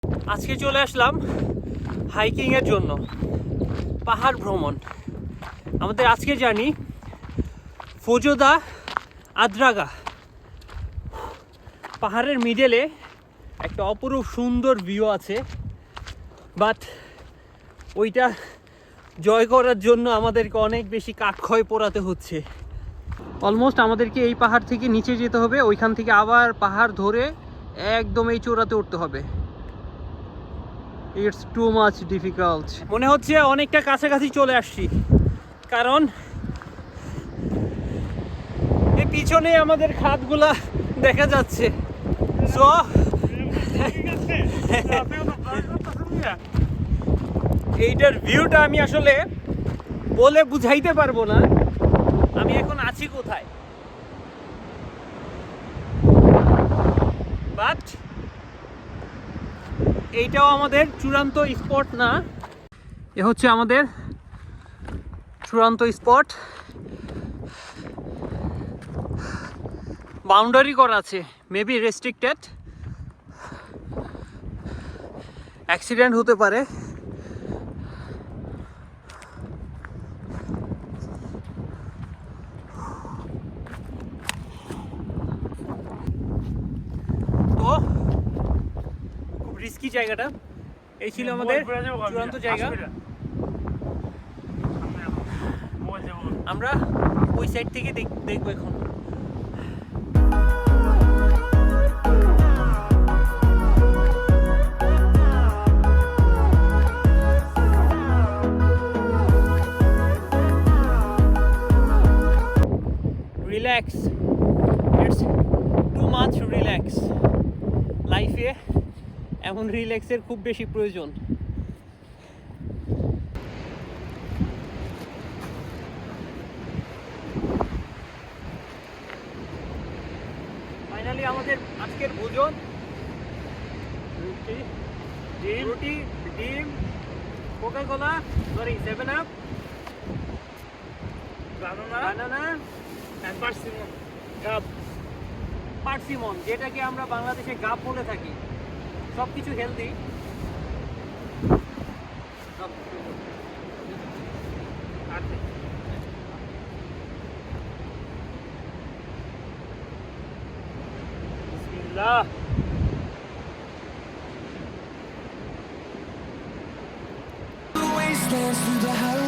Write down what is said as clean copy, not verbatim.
আজকে চলে আসলাম হাইকিং এর জন্য, পাহাড় ভ্রমণ। আমাদের আজকে জার্নি ফজোদা আদ্রাগা। পাহাড়ের মিডলে একটা অপরূপ সুন্দর ভিউ আছে, বাট ওইটা জয় করার জন্য আমাদেরকে অনেক বেশি কাঠখড় পোড়াতে হচ্ছে। অলমোস্ট আমাদেরকে এই পাহাড় থেকে নিচে যেতে হবে, ওইখান থেকে আবার পাহাড় ধরে একদম এই চূড়াতে উঠতে হবে। It's too much difficult. মনে হচ্ছে অনেকটা কাছাকাছি চলে আসছি, কারণ এই পিছনে আমাদের খাদগুলা দেখা যাচ্ছে। সো এইটার ভিউটা আমি আসলে বলে বুঝাইতে পারবো না আমি এখন আছি কোথায়, বাট এইটাও আমাদের চূড়ান্ত স্পট না। এ হচ্ছে আমাদের চূড়ান্ত স্পট। বাউন্ডারি করা আছে, মেবি রেস্ট্রিক্টেড, অ্যাক্সিডেন্ট হতে পারে। তো খুব রিস্কি জায়গাটা। এই ছিল আমাদের চূড়ান্ত জায়গা। আমরা ওই সাইড থেকে দেখবো এখন। Relax, it's too much relax. লাইফে এমন রিল্যাক্সের খুব বেশি প্রয়োজন। ফাইনালি আমাদের আজকের ভোজন রুটি, ডিম, Coca Cola, sorry 7 Up, banana and persimmon, যেটাকে আমরা বাংলাদেশে গাব বলে থাকি। সবকিছু হেলদি। বিসমিল্লাহ। Wastelands through the house.